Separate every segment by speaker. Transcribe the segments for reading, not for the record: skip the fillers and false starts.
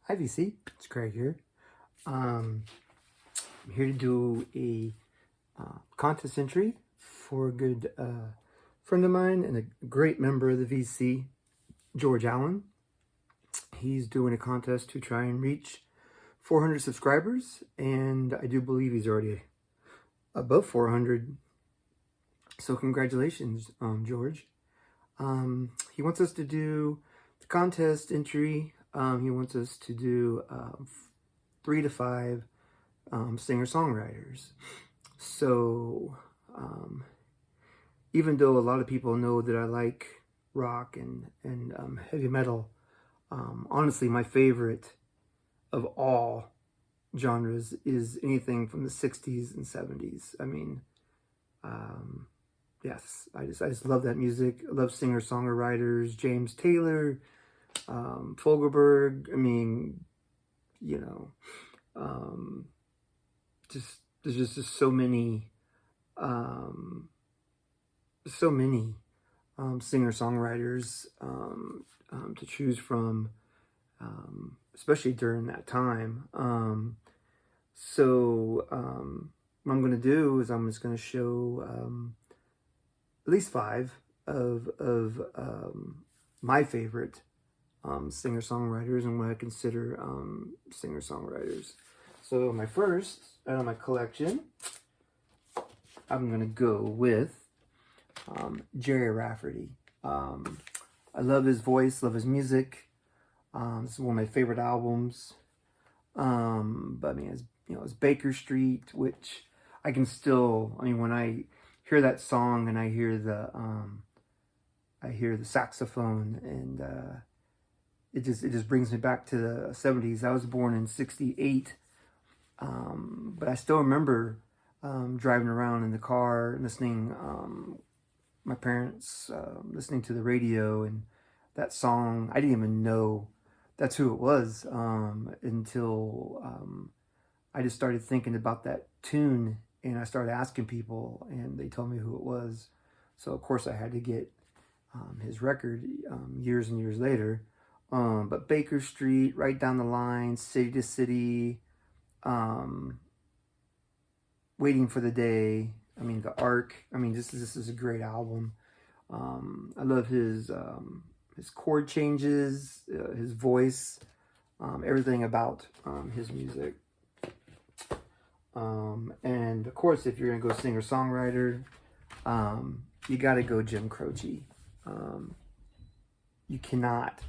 Speaker 1: Hi VC, it's Craig here. I'm here to do a contest entry for a good friend of mine and a great member of the VC, George Allen. He's doing a contest to try and reach 400 subscribers, and I do believe he's already above 400. So congratulations, George. He wants us to do the contest entry. He wants us to do 3 to 5 singer-songwriters. So even though a lot of people know that I like rock and heavy metal, honestly, my favorite of all genres is anything from the 60s and 70s. I mean, yes, I just love that music. I love singer-songwriters, James Taylor, Fogelberg. I mean, you know, there's just so many singer-songwriters to choose from, especially during that time. What I'm going to do is I'm just going to show at least 5 of my favorite singer-songwriters and what I consider singer-songwriters. So my first out of my collection, I'm gonna go with Jerry Rafferty. I love his voice, love his music. This is one of my favorite albums. But I mean, it's Baker Street, which I can still. I mean, when I hear that song and I hear the saxophone, and it just brings me back to the 70s. I was born in '68, but I still remember driving around in the car, listening, my parents listening to the radio, and that song, I didn't even know that's who it was until I just started thinking about that tune, and I started asking people, and they told me who it was. So of course I had to get his record years and years later. But Baker Street, Right Down the Line, City to City, Waiting for the Day, I mean, The Ark. I mean, this is a great album. I love his chord changes, his voice, everything about his music. And of course, if you're gonna go singer-songwriter, you gotta go Jim Croce. You cannot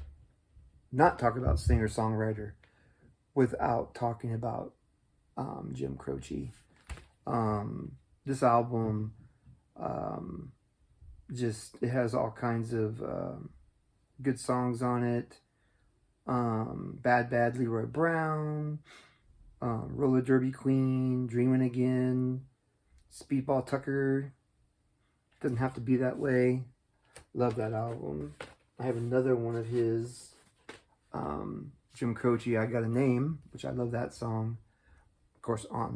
Speaker 1: not talk about singer-songwriter without talking about Jim Croce. This album, it has all kinds of good songs on it. Bad Bad Leroy Brown, Roller Derby Queen, Dreamin' Again, Speedball Tucker, Doesn't Have to Be That Way. Love that album. I have another one of his, Jim Croce, I Got a Name, which I love that song. Of course, I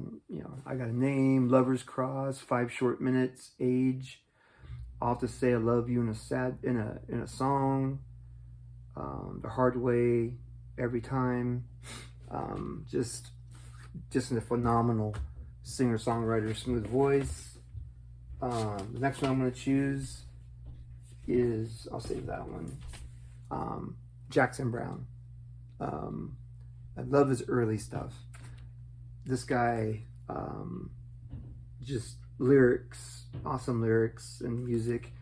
Speaker 1: Got a Name, Lover's Cross, 5 Short Minutes, Age, I'll Have to Say I Love You in a song, The Hard Way, Every Time. Just a phenomenal singer-songwriter, smooth voice. The next one I'm going to choose is, I'll save that one, Jackson Browne. I love his early stuff. This guy, just lyrics, awesome lyrics and music.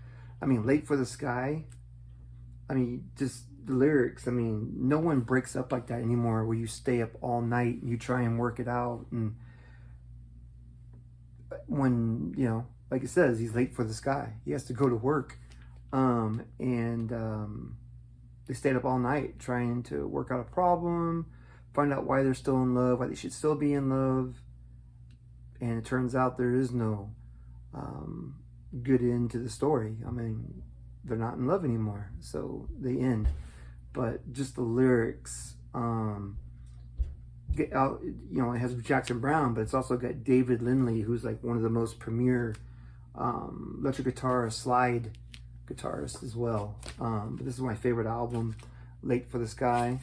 Speaker 1: I mean, Late for the Sky. I mean, just the lyrics. I mean, no one breaks up like that anymore, where you stay up all night and you try and work it out. And when, like it says, he's late for the sky. He has to go to work. They stayed up all night trying to work out a problem, find out why they're still in love, why they should still be in love. And it turns out there is no good end to the story. I mean, they're not in love anymore, so they end. But just the lyrics, it has Jackson Browne, but it's also got David Lindley, who's like one of the most premier electric guitar slide guitarist as well. But this is my favorite album, Late for the Sky.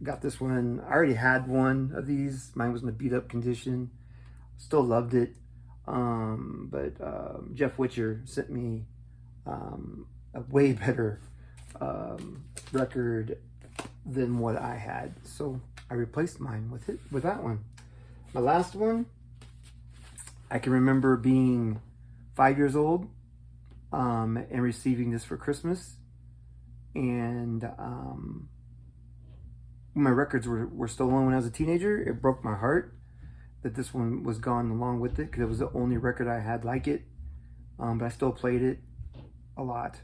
Speaker 1: got this one. I already had one of these. Mine was in a beat up condition. Still loved it. But Jeff Witcher sent me a way better record than what I had. So I replaced mine with that one. My last one, I can remember being 5 years old and receiving this for Christmas. And when my records were stolen when I was a teenager, it broke my heart that this one was gone along with it, because it was the only record I had like it. But I still played it a lot.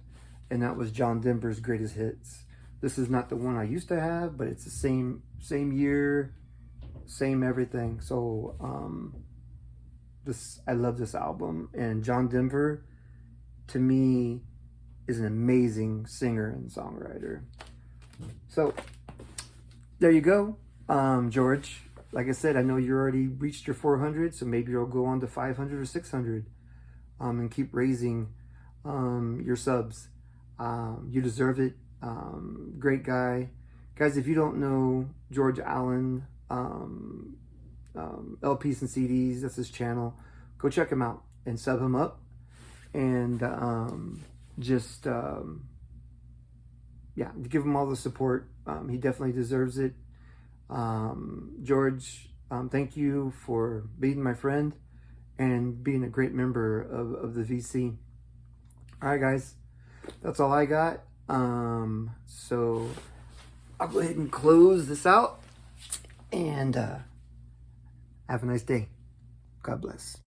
Speaker 1: And that was John Denver's Greatest Hits. This is not the one I used to have, but it's the same year, same everything. So I love this album. And John Denver, to me, is an amazing singer and songwriter. So there you go, George. Like I said, I know you already reached your 400, so maybe you'll go on to 500 or 600, and keep raising your subs. You deserve it. Great guy. Guys, if you don't know George Allen, LPs and CDs, that's his channel. Go check him out and sub him up. And yeah, give him all the support. He definitely deserves it. George, thank you for being my friend and being a great member of the VC. All right, guys, that's all I got. So I'll go ahead and close this out, and have a nice day. God bless.